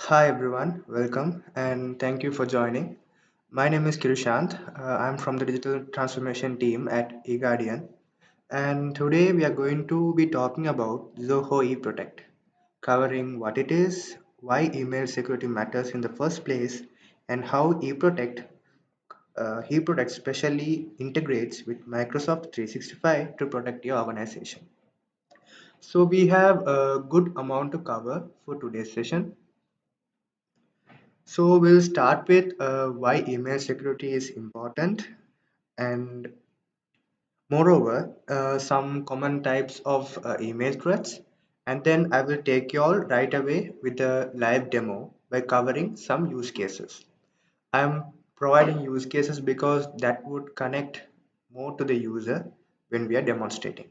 Hi everyone, welcome and thank you for joining. My name is Kirishant. I'm from the digital transformation team at eGuardian, and today we are going to be talking about Zoho eProtect, covering what it is, why email security matters in the first place, and how eProtect specially integrates with Microsoft 365 to protect your organization. So we have a good amount to cover for today's session. So we'll start with why email security is important and moreover some common types of email threats, and then I will take you all right away with a live demo by covering some use cases. I'm providing use cases because that would connect more to the user when we are demonstrating.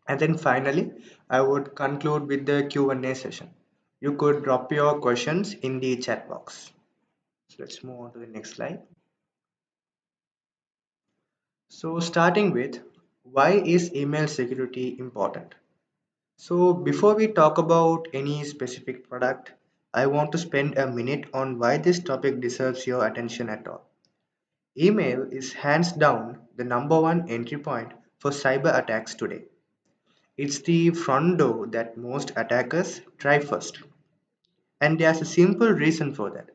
And then finally, I would conclude with the Q&A session. You could drop your questions in the chat box. So let's move on to the next slide. So starting with why is email security important? So before we talk about any specific product, I want to spend a minute on why this topic deserves your attention at all. Email is hands down the number one entry point for cyber attacks today. It's the front door that most attackers try first. And there's a simple reason for that,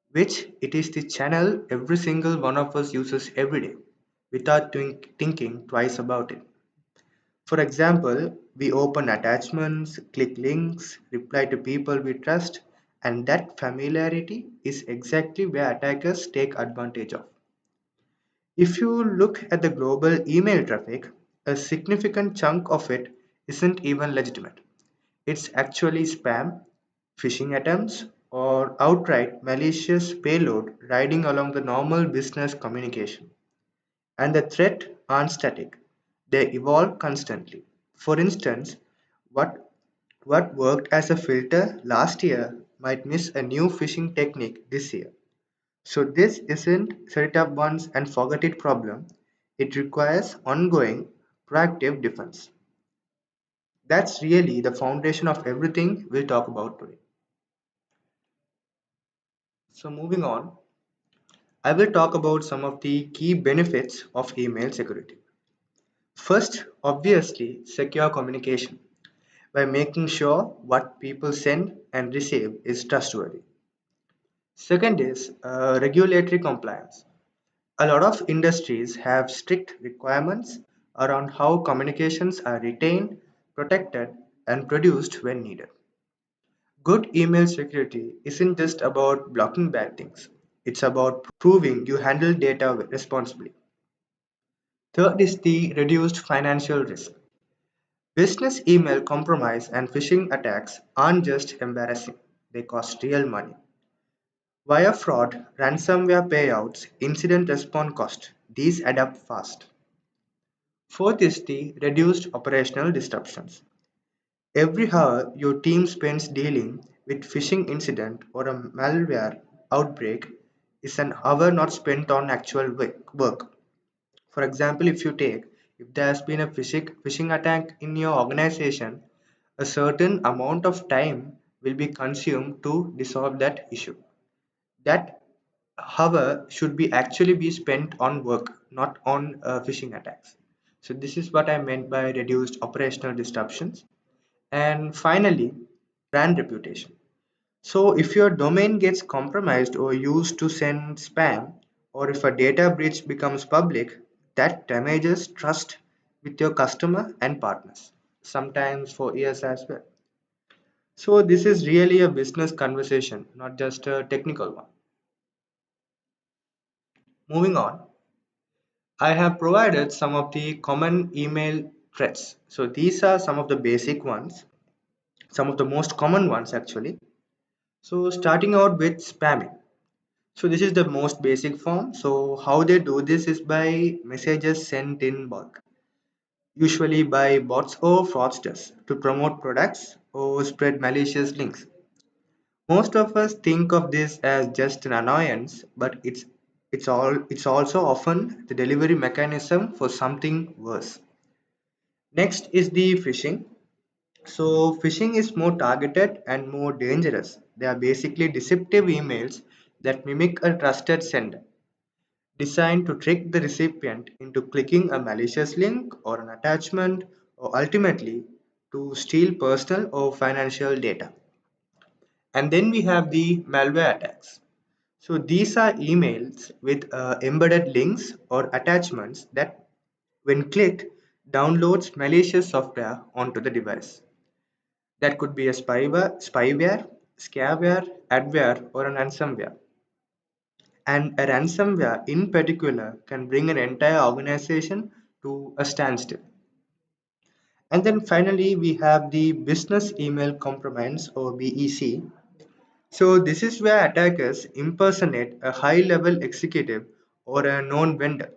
which it is the channel every single one of us uses every day without thinking twice about it. For example, we open attachments, click links, reply to people we trust, and that familiarity is exactly where attackers take advantage of. If you look at the global email traffic, a significant chunk of it isn't even legitimate. It's actually spam, phishing attempts, or outright malicious payload riding along the normal business communication. And the threats aren't static, they evolve constantly. For instance, what, what worked as a filter last year might miss a new phishing technique this year. So, this isn't set it up once and forget it problem, it requires ongoing proactive defense. That's really the foundation of everything we'll talk about today. So, moving on, I will talk about some of the key benefits of email security. First, obviously, secure communication by making sure what people send and receive is trustworthy. Second is regulatory compliance. A lot of industries have strict requirements around how communications are retained, protected, and produced when needed. Good email security isn't just about blocking bad things, it's about proving you handle data responsibly. Third is the reduced financial risk. Business email compromise and phishing attacks aren't just embarrassing, they cost real money. Wire fraud, ransomware payouts, incident response cost, these add up fast. Fourth is the reduced operational disruptions. Every hour your team spends dealing with phishing incident or a malware outbreak is an hour not spent on actual work. For example, if there has been a phishing attack in your organization, a certain amount of time will be consumed to resolve that issue. That, however, should be actually be spent on work, not on phishing attacks. So this is what I meant by reduced operational disruptions. And finally, brand reputation. So if your domain gets compromised or used to send spam, or if a data breach becomes public, that damages trust with your customer and partners, sometimes for years as well. So this is really a business conversation, not just a technical one. Moving on, I have provided some of the common email threats. So these are some of the basic ones, some of the most common ones actually. So starting out with spamming. So this is the most basic form. So how they do this is by messages sent in bulk, usually by bots or fraudsters to promote products or spread malicious links. Most of us think of this as just an annoyance, but it's also often the delivery mechanism for something worse. Next is the phishing. So, phishing is more targeted and more dangerous. They are basically deceptive emails that mimic a trusted sender, designed to trick the recipient into clicking a malicious link or an attachment, or ultimately to steal personal or financial data. And then we have the malware attacks. So these are emails with embedded links or attachments that, when clicked, downloads malicious software onto the device. That could be a spyware, scareware, adware, or an ransomware. And a ransomware in particular can bring an entire organization to a standstill. And then finally, we have the business email compromise or BEC. So, this is where attackers impersonate a high level executive or a known vendor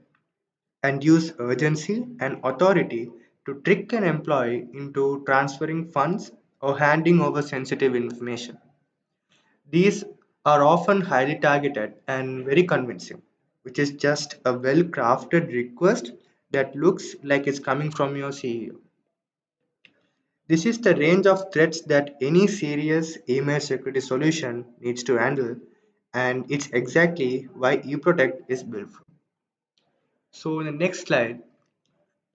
and use urgency and authority to trick an employee into transferring funds or handing over sensitive information. These are often highly targeted and very convincing, which is just a well crafted request that looks like it's coming from your CEO. This is the range of threats that any serious email security solution needs to handle, and it's exactly why eProtect is built for. So, in the next slide,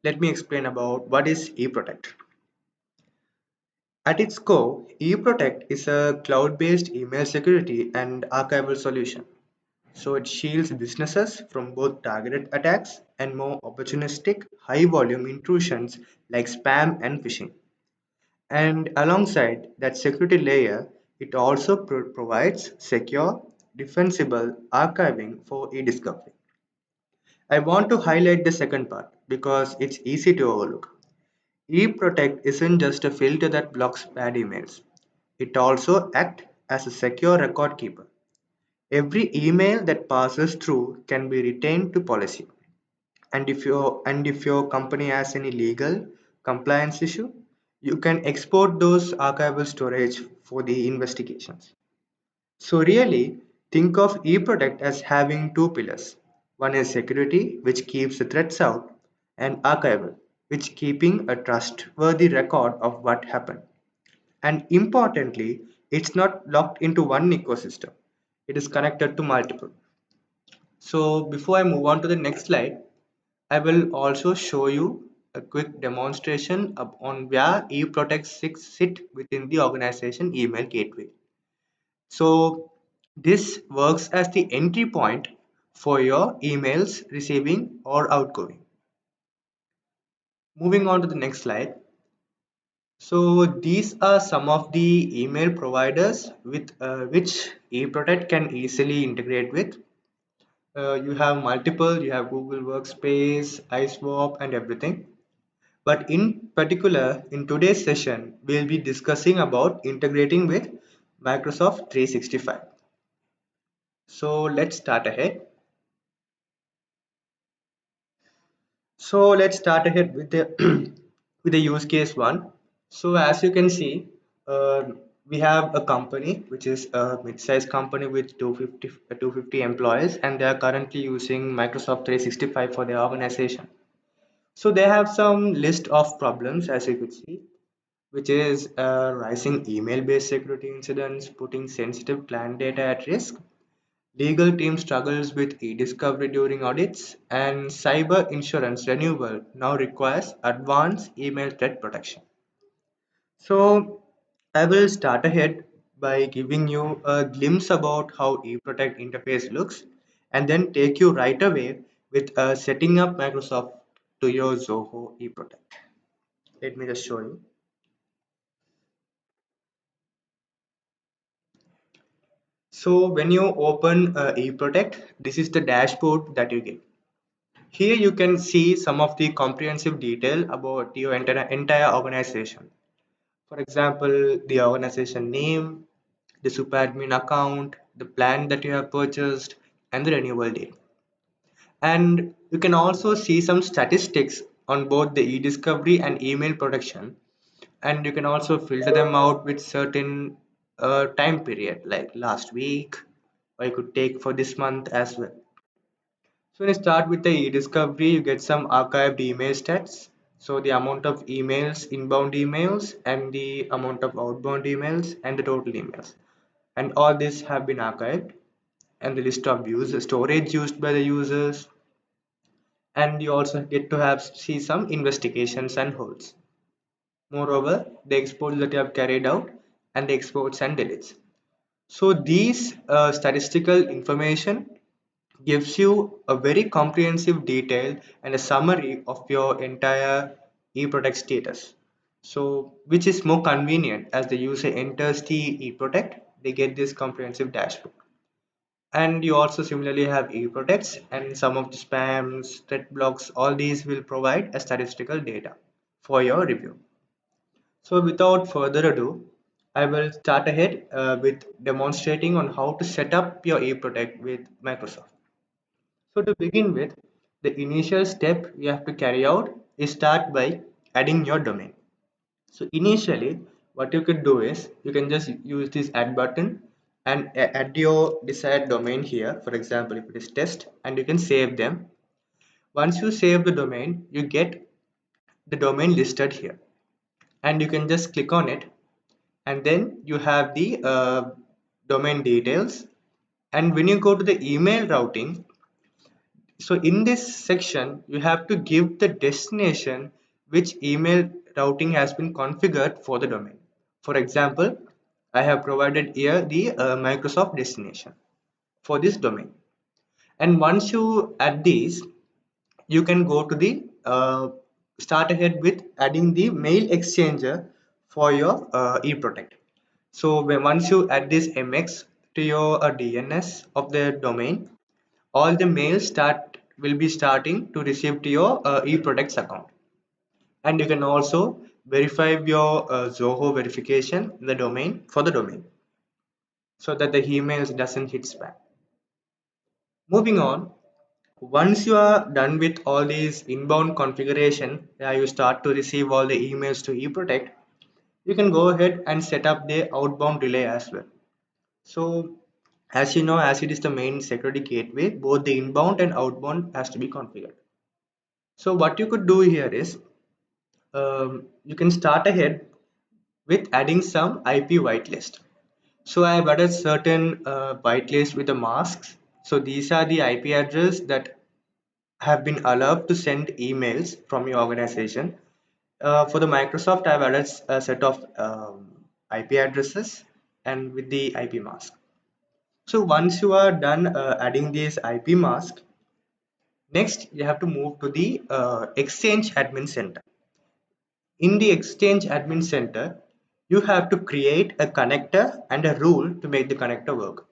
let me explain about what is eProtect. At its core, eProtect is a cloud based email security and archival solution. So it shields businesses from both targeted attacks and more opportunistic, high volume intrusions like spam and phishing. And alongside that security layer, it also provides secure, defensible archiving for e discovery. I want to highlight the second part because it's easy to overlook. eProtect isn't just a filter that blocks bad emails, it also acts as a secure record keeper. Every email that passes through can be retained to policy. And if your company has any legal compliance issue, you can export those archival storage for the investigations. So really, think of eProtect as having two pillars. One is security, which keeps the threats out, and archival, which keeping a trustworthy record of what happened. And importantly, it's not locked into one ecosystem. It is connected to multiple. So before I move on to the next slide, I will also show you a quick demonstration on where eProtect 6 sit within the organization email gateway. So this works as the entry point for your emails receiving or outgoing. Moving on to the next slide. So these are some of the email providers with which eProtect can easily integrate with. You have multiple, you have Google Workspace, iSwap, and everything. But in particular, in today's session, we'll be discussing about integrating with Microsoft 365. So let's start ahead. So let's start ahead with the with the use case one. So as you can see, uh, we have a company which is a mid-sized company with 250 employees, and they are currently using Microsoft 365 for their organization. So they have some list of problems, as you could see, which is rising email-based security incidents, putting sensitive client data at risk. Legal team struggles with e-discovery during audits, and cyber insurance renewal now requires advanced email threat protection. So I will start ahead by giving you a glimpse about how eProtect interface looks, and then take you right away with setting up Microsoft to your Zoho eProtect. Let me just show you. So when you open eProtect, this is the dashboard that you get. Here you can see some of the comprehensive detail about your entire organization. For example, the organization name, the superadmin account, the plan that you have purchased, and the renewal date. And you can also see some statistics on both the e-discovery and email protection. And you can also filter them out with certain time period, like last week, or you could take for this month as well. So when you start with the e-discovery, you get some archived email stats. So the amount of emails, inbound emails, and the amount of outbound emails, and the total emails. And all this have been archived, and the list of users, storage used by the users, and you also get to have see some investigations and holds. Moreover, the exports that you have carried out and the exports and deletes. So these statistical information gives you a very comprehensive detail and a summary of your entire eProtect status. So which is more convenient as the user enters the eProtect, they get this comprehensive dashboard. And you also similarly have eProtects and some of the spams, threat blocks, all these will provide a statistical data for your review. So without further ado, I will start ahead with demonstrating on how to set up your eProtect with Microsoft. So to begin with, the initial step you have to carry out is start by adding your domain. So initially, what you could do is you can just use this add button and add your desired domain here. For example, if it is test, and you can save them. Once you save the domain, you get the domain listed here, and you can just click on it, and then you have the domain details. And when you go to the email routing, so in this section, you have to give the destination which email routing has been configured for the domain. For example, I have provided here the Microsoft destination for this domain. And once you add these, you can go to the start ahead with adding the mail exchanger for your eProtect. So once you add this MX to your DNS of the domain, all the mails start will be starting to receive to your eProtects account. And you can also verify your Zoho verification in the domain for the domain so that the emails doesn't hit spam. Moving on, once you are done with all these inbound configuration, you start to receive all the emails to eProtect, you can go ahead and set up the outbound relay as well. So as you know, as it is the main security gateway, both the inbound and outbound has to be configured. So what you could do here is you can start ahead with adding some IP whitelist. So I have added certain whitelist with the masks. So these are the IP address that have been allowed to send emails from your organization. For the Microsoft, I've added a set of IP addresses and with the IP mask. So once you are done adding this IP mask, next you have to move to the Exchange Admin Center. In the Exchange Admin Center, you have to create a connector and a rule to make the connector work.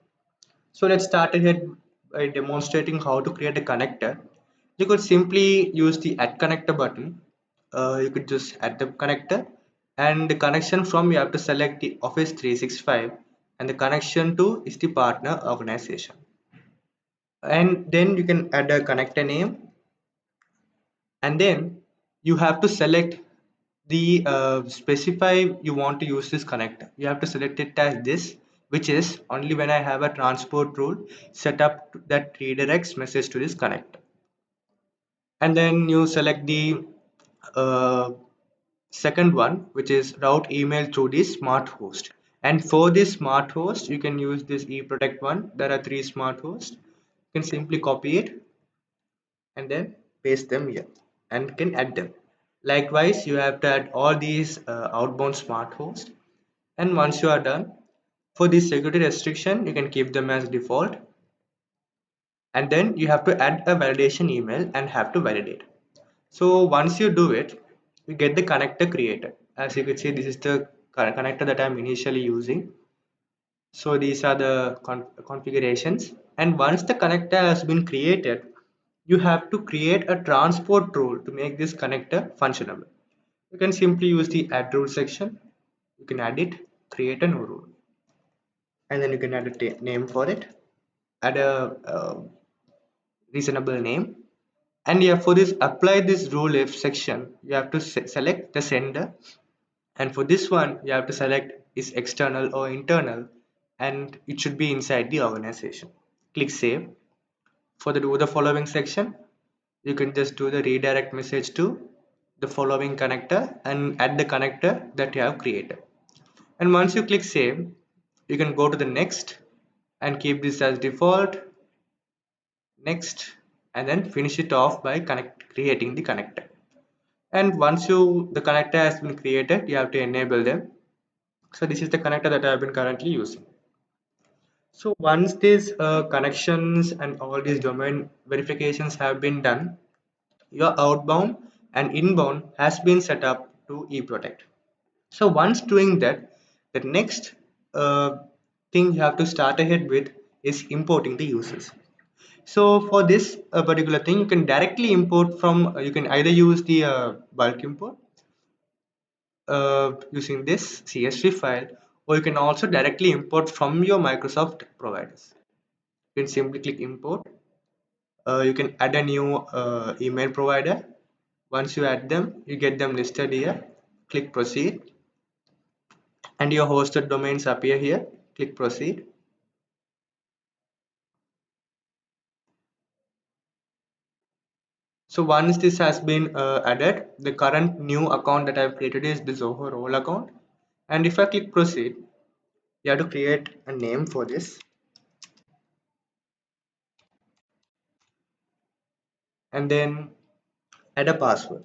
So let's start ahead by demonstrating how to create a connector. You could simply use the add connector button. You could just add the connector, and the connection from you have to select the Office 365, and the connection to is the partner organization. And then you can add a connector name, and then you have to select the specify you want to use this connector. You have to select it as this, which is only when I have a transport rule set up that redirects message to this connector. And then you select the uh, second one, which is route email through the smart host. And for this smart host, you can use this eProtect one. There are three smart hosts. You can simply copy it and then paste them here and can add them. Likewise, you have to add all these outbound smart hosts. And once you are done, for this security restriction, you can keep them as default. And then you have to add a validation email and have to validate. So once you do it, you get the connector created. As you can see, this is the connector that I'm initially using. So these are the configurations. And once the connector has been created, you have to create a transport rule to make this connector functionable. You can simply use the add rule section. You can add it, create a new rule, and then you can add a name for it, add a reasonable name. And yeah, for this apply this rule if section, you have to select the sender, and for this one you have to select is external or internal, and it should be inside the organization. Click save. For the do the following section, you can just do the redirect message to the following connector and add the connector that you have created. And once you click save, you can go to the next and keep this as default, next, and then finish it off by creating the connector. And once the connector has been created, you have to enable them. So this is the connector that I have been currently using. So once these connections and all these domain verifications have been done, your outbound and inbound has been set up to eProtect. So once doing that, the next thing you have to start ahead with is importing the users. So for this particular thing, you can directly import from, you can either use the bulk import using this CSV file, or you can also directly import from your Microsoft providers. You can simply click import. You can add a new email provider. Once you add them, you get them listed here. Click proceed, and your hosted domains appear here. Click proceed. So once this has been added, the current new account that I've created is the Zoho role account. And if I click proceed, you have to create a name for this, and then add a password.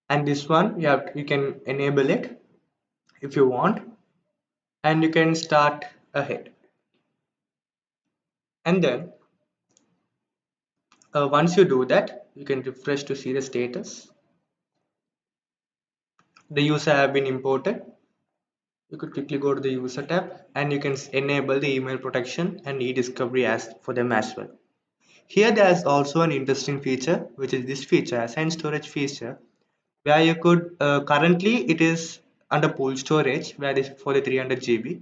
And this one you can enable it if you want, and you can start ahead. And then once you do that, you can refresh to see the status. The user have been imported. You could quickly go to the user tab, and you can enable the email protection and e-discovery as for them as well. Here there's also an interesting feature, which is this feature, assign storage feature, where you could currently it is under pool storage where is for the 300 GB.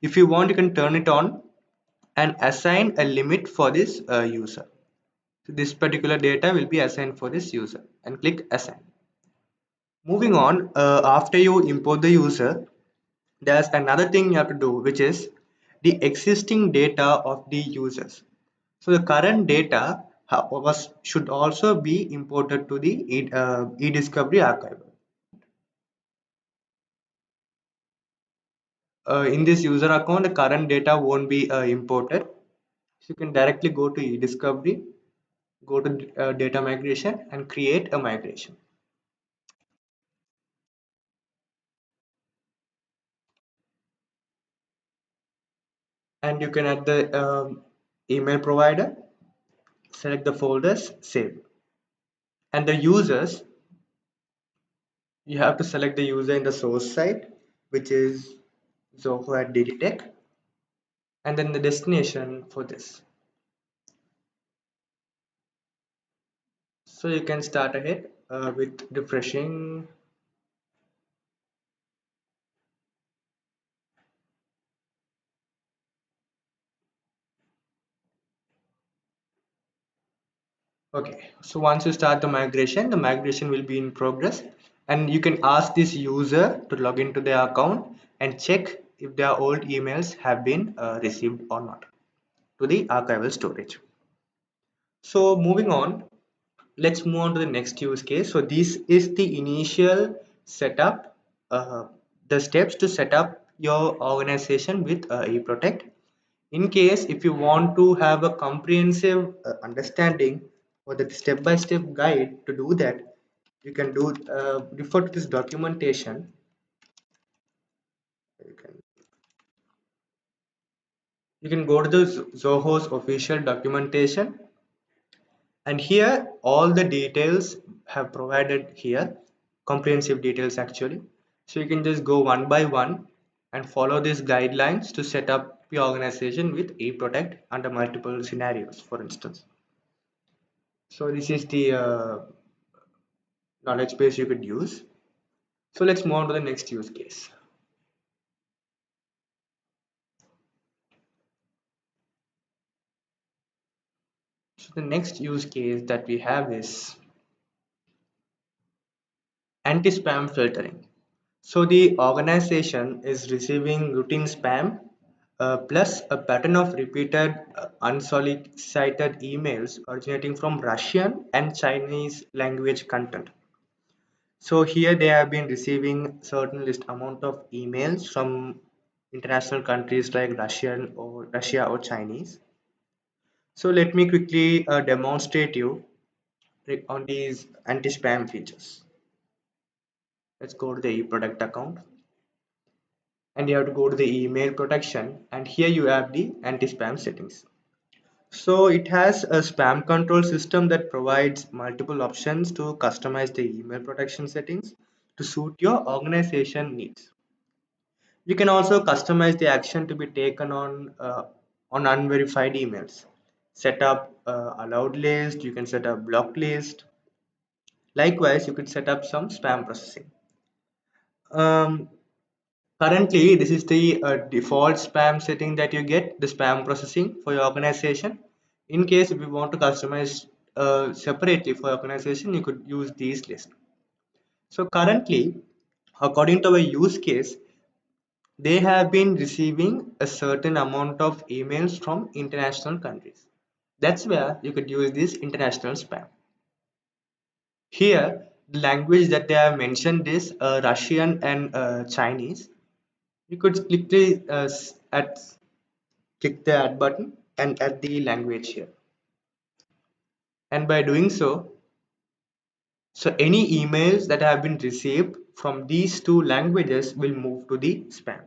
If you want, you can turn it on and assign a limit for this user. So this particular data will be assigned for this user, and click assign. Moving on, after you import the user, there's another thing you have to do, which is the existing data of the users. So the current data should also be imported to the e-discovery archive. In this user account, the current data won't be imported. So you can directly go to e-discovery, go to data migration, and create a migration. And you can add the email provider, select the folders, save. And the users, you have to select the user in the source site, which is Zoho at DDTech, and then the destination for this. So you can start ahead with refreshing. Okay, so once you start the migration will be in progress, and you can ask this user to log into their account and check if their old emails have been received or not to the archival storage. So moving on, let's move on to the next use case. So this is the initial setup, the steps to set up your organization with eProtect. In case if you want to have a comprehensive understanding or the step-by-step guide to do that, you can do refer to this documentation. You can, you can go to the Zoho's official documentation, and here all the details have provided here, comprehensive details actually. So you can just go one by one and follow these guidelines to set up your organization with eProtect under multiple scenarios, for instance. So this is the knowledge base you could use. So let's move on to the next use case. So the next use case that we have is anti-spam filtering. So the organization is receiving routine spam plus a pattern of repeated unsolicited emails originating from Russian and Chinese language content. So here they have been receiving certain list amount of emails from international countries like Russia or Chinese. So let me quickly demonstrate you on these anti-spam features. Let's go to the eProtect account and you have to go to the email protection, and here you have the anti-spam settings. So it has a spam control system that provides multiple options to customize the email protection settings to suit your organization needs. You can also customize the action to be taken on unverified emails. Set up allowed list, you can set up blocked list. Likewise, you could set up some spam processing. Um, Currently, this is the default spam setting that you get, the spam processing for your organization. In case if you want to customize separately for your organization, you could use these lists. So currently, according to our use case, they have been receiving a certain amount of emails from international countries. That's where you could use this international spam. Here, the language that they have mentioned is Russian and Chinese. You could click the add button and add the language here. And by doing so, any emails that have been received from these two languages will move to the spam.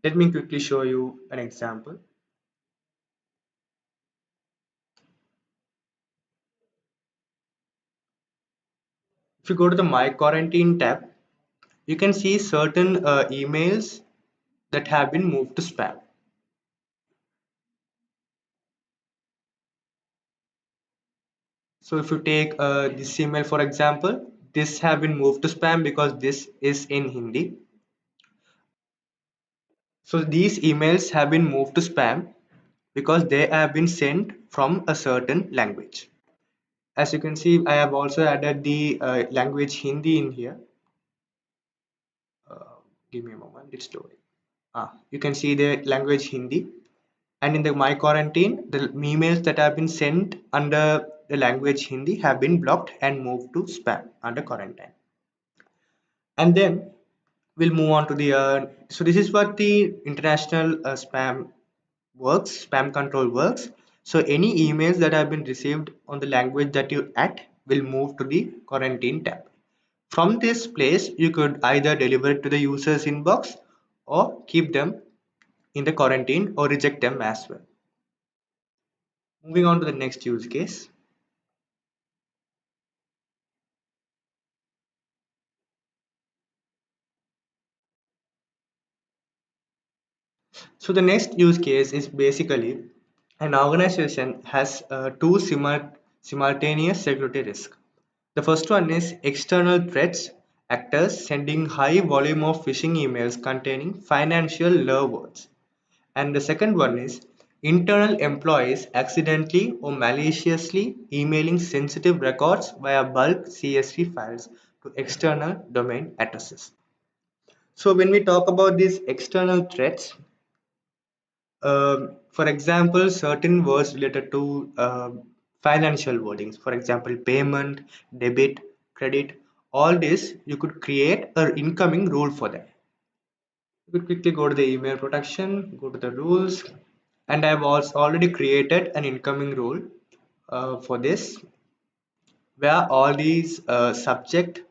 Let me quickly show you an example. If you go to the My Quarantine tab, you can see certain emails that have been moved to spam. So if you take this email for example, this have been moved to spam because this is in Hindi. So these emails have been moved to spam because they have been sent from a certain language. As you can see, I have also added the language Hindi in here. Uh, Give me a moment, it's loading. You can see the language Hindi, and in the My Quarantine, the emails that have been sent under the language Hindi have been blocked and moved to spam under quarantine. And then we'll move on to the so this is what the international spam control works. So any emails that have been received on the language that you add will move to the quarantine tab. From this place you could either deliver it to the user's inbox or keep them in the quarantine or reject them as well. Moving on to the next use case. So the next use case is basically an organization has two simultaneous security risks. The first one is external threats, actors sending high volume of phishing emails containing financial lure words. And the second one is internal employees accidentally or maliciously emailing sensitive records via bulk CSV files to external domain addresses. So when we talk about these external threats, for example, certain words related to financial wordings, for example, payment, debit, credit, all this, you could create an incoming rule for them. You could quickly go to the email protection, go to the rules, and I've also already created an incoming rule for this, where all these subject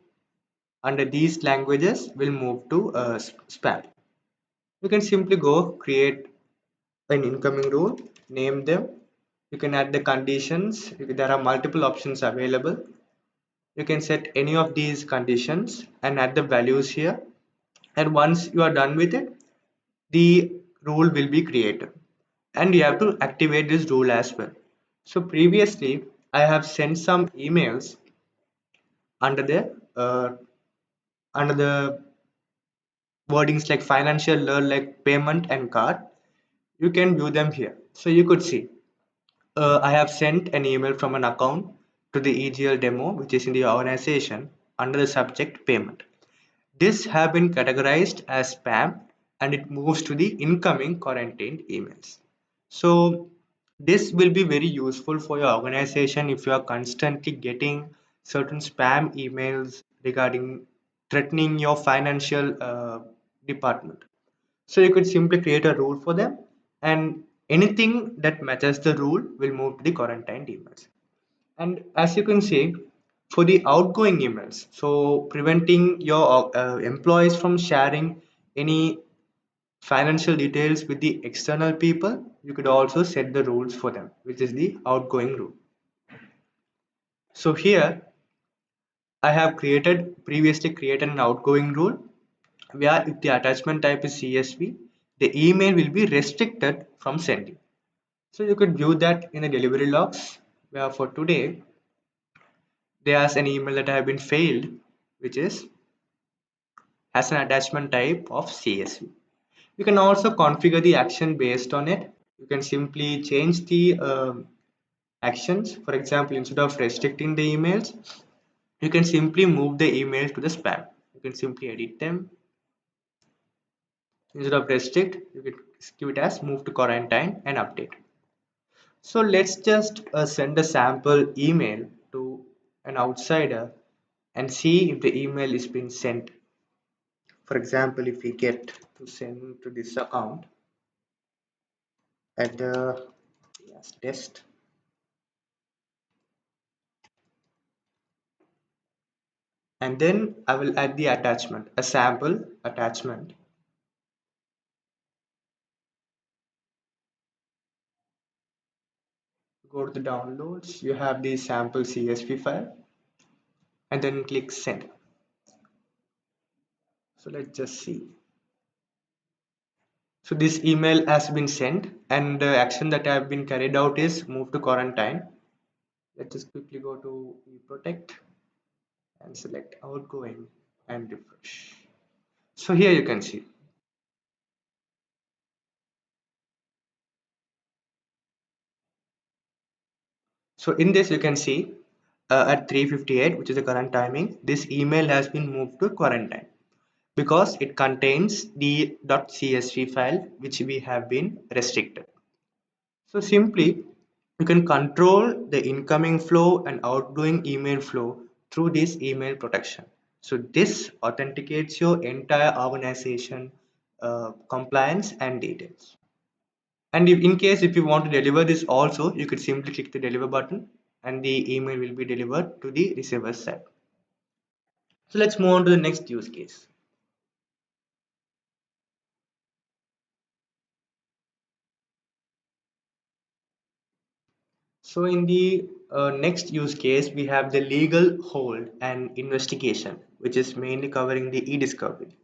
under these languages will move to spam. You can simply go create an incoming rule, name them. You can add the conditions. There are multiple options available. You can set any of these conditions and add the values here. And once you are done with it, the rule will be created. And you have to activate this rule as well. So previously, I have sent some emails under the under the wordings like financial, like payment and card. You can view them here. So you could see I have sent an email from an account to the EGL demo, which is in the organization under the subject payment. This have been categorized as spam and it moves to the incoming quarantined emails. So this will be very useful for your organization if you are constantly getting certain spam emails regarding threatening your financial department. So you could simply create a rule for them, and anything that matches the rule will move to the quarantined emails. And as you can see, for the outgoing emails, so preventing your employees from sharing any financial details with the external people, you could also set the rules for them, which is the outgoing rule. So here I have previously created an outgoing rule where if the attachment type is CSV, the email will be restricted from sending. So you could view that in the delivery logs, where for today there's an email that have been failed, which is has an attachment type of CSV. You can also configure the action based on it. You can simply change the actions. For example, instead of restricting the emails, you can simply move the email to the spam. You can simply edit them. Instead of restrict, you can give it as move to quarantine and update. So let's just send a sample email to an outsider and see if the email is being sent. For example, if we get to send to this account at the yes, test, and then I will add the attachment, a sample attachment. Go to the downloads, you have the sample CSV file, and then click send. So let's just see. So this email has been sent, and the action that have been carried out is move to quarantine. Let's just quickly go to eProtect and select outgoing and refresh. So here you can see. So in this you can see at 3:58, which is the current timing, this email has been moved to quarantine because it contains the .csv file which we have been restricted. So simply you can control the incoming flow and outgoing email flow through this email protection. So this authenticates your entire organization compliance and details. And if, in case if you want to deliver this also, you could simply click the deliver button and the email will be delivered to the receiver's side. So let's move on to the next use case. So in the next use case, we have the legal hold and investigation, which is mainly covering the e-discovery.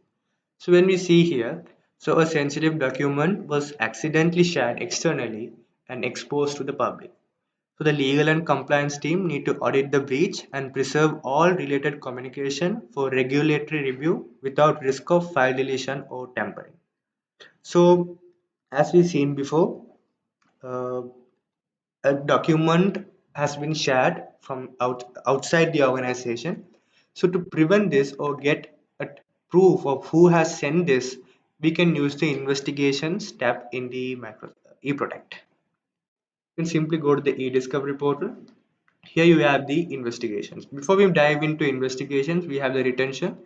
So when we see here, so a sensitive document was accidentally shared externally and exposed to the public. So the legal and compliance team need to audit the breach and preserve all related communication for regulatory review without risk of file deletion or tampering. So as we seen before, uh, a document has been shared from outside the organization. So to prevent this or get a proof of who has sent this, we can use the investigations tab in the macro eProtect. You can simply go to the e-discovery portal. Here you have the investigations. Before we dive into investigations, we have the retention.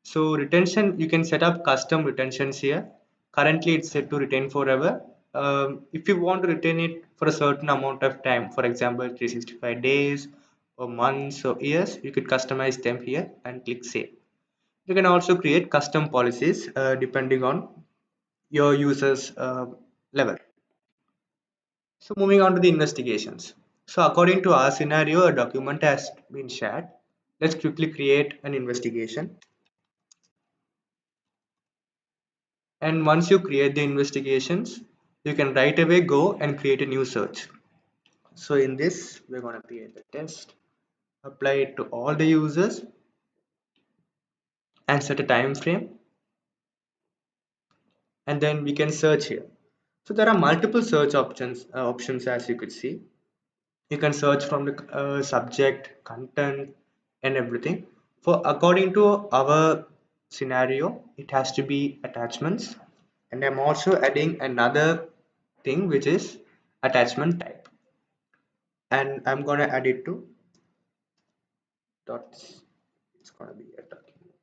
So retention, you can set up custom retentions here. Currently it's set to retain forever. If you want to retain it for a certain amount of time, for example 365 days or months or years, you could customize them here and click save. You can also create custom policies depending on your users level. So moving on to the investigations. So according to our scenario, a document has been shared. Let's quickly create an investigation. And once you create the investigations, you can right away go and create a new search. So in this, we're going to create the test, apply it to all the users and set a time frame. And then we can search here. So there are multiple search options as you could see. You can search from the subject, content, and everything. For according to our scenario, it has to be attachments. And I'm also adding another thing which is attachment type, and I'm gonna add it to dots. It's gonna be a document.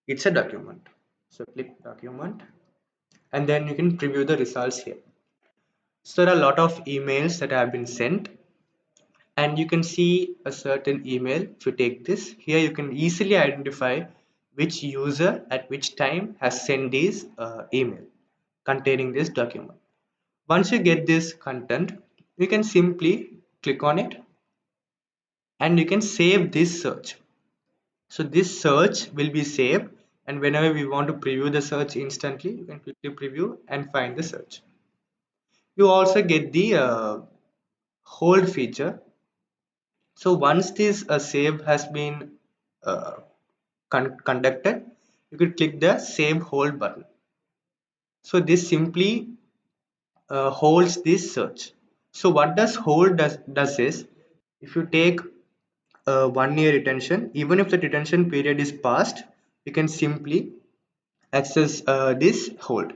It's a document. So click document, and then you can preview the results here. So there are a lot of emails that have been sent, and you can see a certain email. If you take this here, you can easily identify which user at which time has sent this email containing this document. Once you get this content, you can simply click on it and you can save this search. So this search will be saved, and whenever we want to preview the search instantly, you can quickly preview and find the search. You also get the hold feature. So once this save has been uh, conducted, you could click the save hold button. So this simply holds this search. So what does hold does is, if you take 1 year retention, even if the retention period is passed, you can simply access this hold.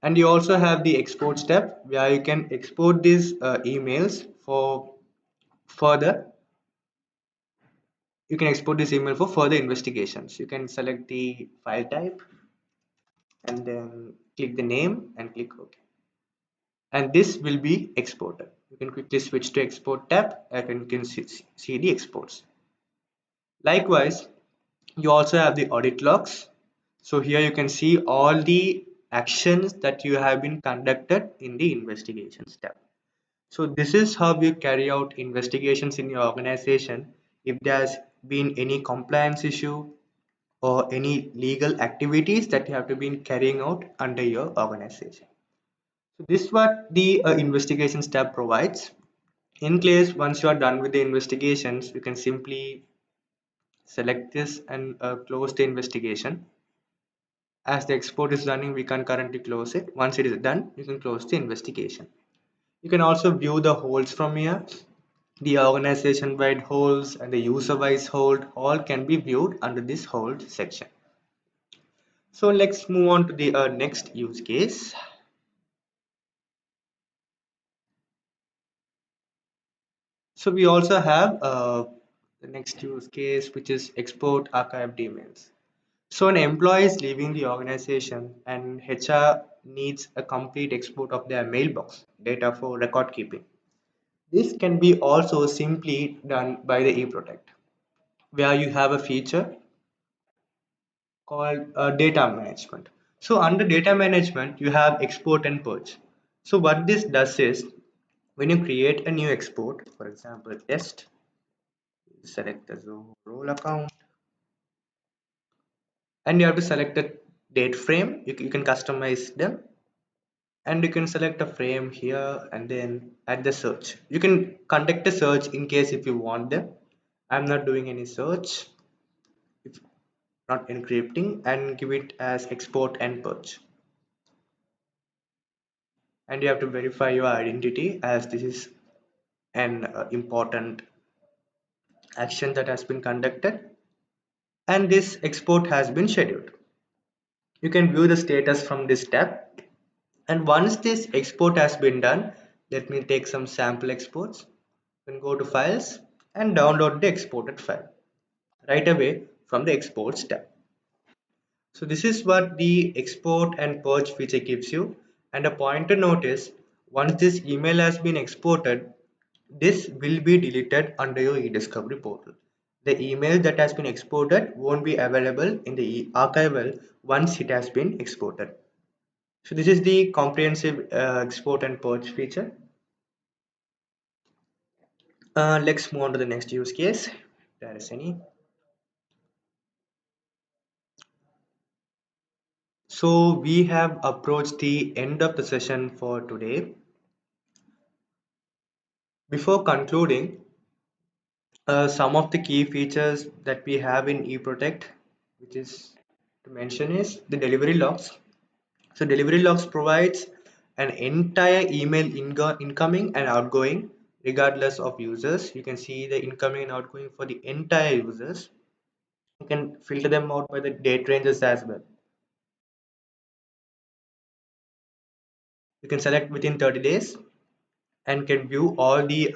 And you also have the export step where you can export these emails for further. You can export this email for further investigations. You can select the file type and then click the name and click OK. And this will be exported. You can quickly switch to export tab and you can see the exports. Likewise, you also have the audit logs. So here you can see all the actions that you have been conducted in the investigation step. So this is how you carry out investigations in your organization if there's been any compliance issue or any legal activities that you have to be carrying out under your organization. So this is what the investigation step provides. In case once you are done with the investigations, you can simply select this and close the investigation. As the export is running, we can currently close it. Once it is done, you can close the investigation. You can also view the holds from here. The organization wide holds and the user wise hold all can be viewed under this hold section. So let's move on to the next use case. So we also have the next use case, which is export archived emails. So an employee is leaving the organization and HR needs a complete export of their mailbox data for record keeping. This can be also simply done by the eProtect, where you have a feature called data management. So under data management, you have export and purge. So what this does is, when you create a new export, for example, test, select the Zoho role account, and you have to select a date frame. You can customize them, and you can select a frame here and then add the search. You can conduct a search in case if you want them. I'm not doing any search, if not encrypting, and give it as export and purge. And you have to verify your identity as this is an important action that has been conducted, and this export has been scheduled. You can view the status from this tab, and once this export has been done, let me take some sample exports. You can go to files and download the exported file right away from the exports tab. So this is what the export and purge feature gives you. And a point to note is, once this email has been exported, this will be deleted under your eDiscovery portal. The email that has been exported won't be available in the archival once it has been exported. So this is the comprehensive export and purge feature. Let's move on to the next use case, if there is any. So we have approached the end of the session for today. Before concluding, some of the key features that we have in eProtect, which is to mention, is the delivery logs. So delivery logs provides an entire email incoming and outgoing regardless of users. You can see the incoming and outgoing for the entire users. You can filter them out by the date ranges as well. You can select within 30 days and can view all the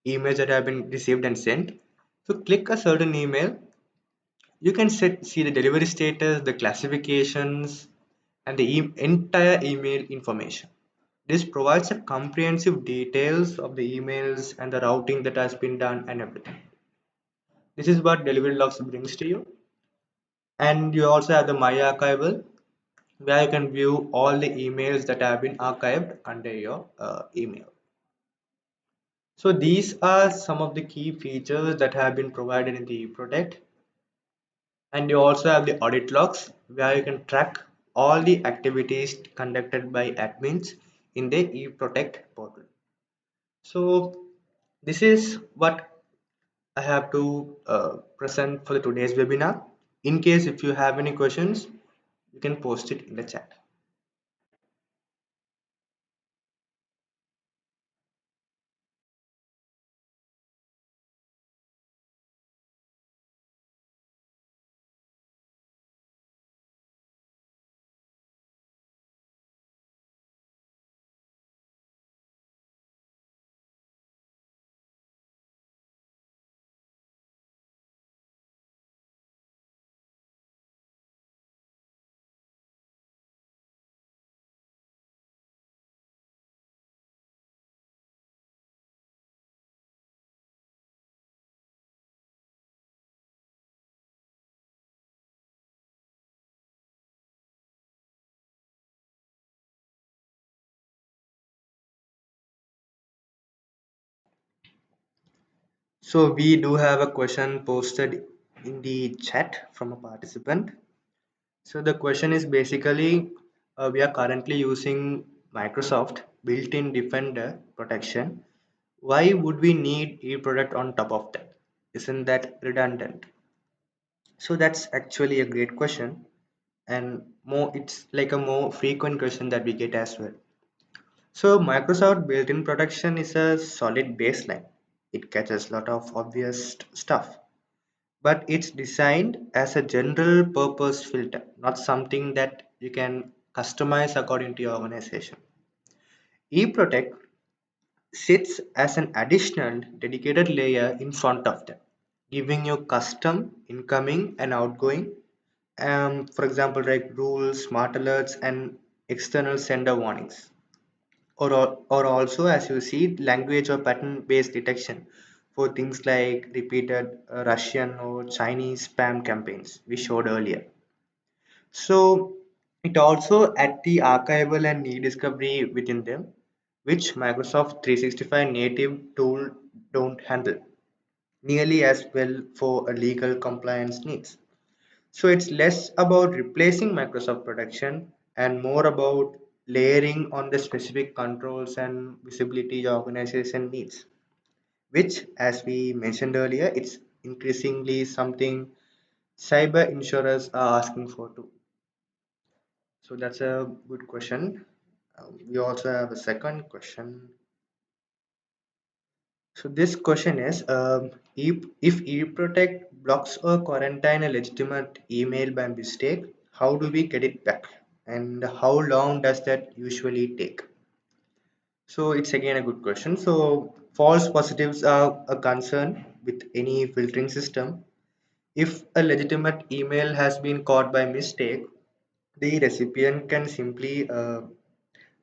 emails that have been received and sent. So click a certain email, you can see the delivery status, the classifications, and the entire email information. This provides a comprehensive details of the emails and the routing that has been done and everything. This is what delivery logs brings to you. And you also have the my archival, where you can view all the emails that have been archived under your email. So these are some of the key features that have been provided in the eProtect. And you also have the audit logs, where you can track all the activities conducted by admins in the eProtect portal. So this is what I have to present for the today's webinar. In case if you have any questions, you can post it in the chat. So we do have a question posted in the chat from a participant. So the question is basically, we are currently using Microsoft built-in Defender protection. Why would we need eProduct on top of that? Isn't that redundant? So that's actually a great question, and more it's like a more frequent question that we get as well. So Microsoft built-in protection is a solid baseline. It catches a lot of obvious stuff, but it's designed as a general purpose filter, not something that you can customize according to your organization. eProtect sits as an additional dedicated layer in front of them, giving you custom incoming and outgoing, for example, like rules, smart alerts, and external sender warnings. Or also, as you see, language or pattern based detection for things like repeated Russian or Chinese spam campaigns we showed earlier. So it also at the archival and e-discovery within them, which Microsoft 365 native tool don't handle nearly as well for a legal compliance needs. So it's less about replacing Microsoft production and more about layering on the specific controls and visibility your organization needs, which, as we mentioned earlier, it's increasingly something cyber insurers are asking for too. So that's a good question. We also have a second question. So this question is, if eProtect blocks or quarantine a legitimate email by mistake, how do we get it back? And how long does that usually take? So it's again a good question. So false positives are a concern with any filtering system. If a legitimate email has been caught by mistake, the recipient can simply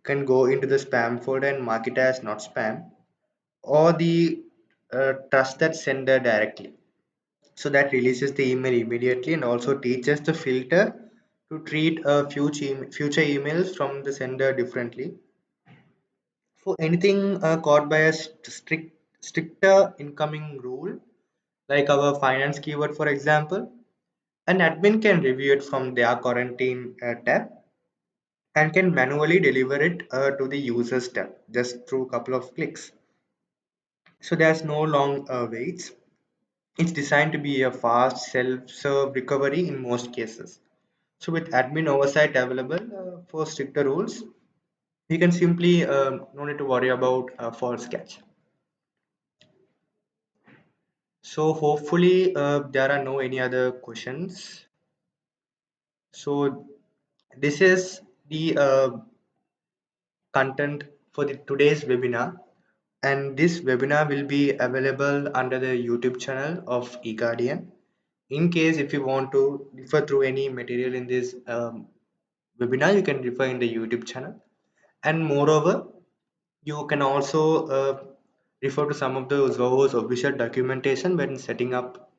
can go into the spam folder and mark it as not spam, or the trusted sender directly. So that releases the email immediately and also teaches the filter to treat future emails from the sender differently. For anything caught by a stricter incoming rule, like our finance keyword, for example, an admin can review it from their quarantine tab and can manually deliver it to the users tab just through a couple of clicks. So there's no long waits. It's designed to be a fast self-serve recovery in most cases. So with admin oversight available for stricter rules, you can simply no need to worry about false catch. So hopefully there are no any other questions. So this is the content for the today's webinar, and this webinar will be available under the YouTube channel of eGuardian. In case if you want to refer through any material in this webinar, you can refer in the YouTube channel. And moreover, you can also refer to some of the Zoho's official documentation when setting up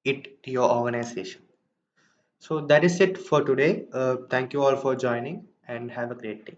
it to your organization. So that is it for today. Thank you all for joining and have a great day.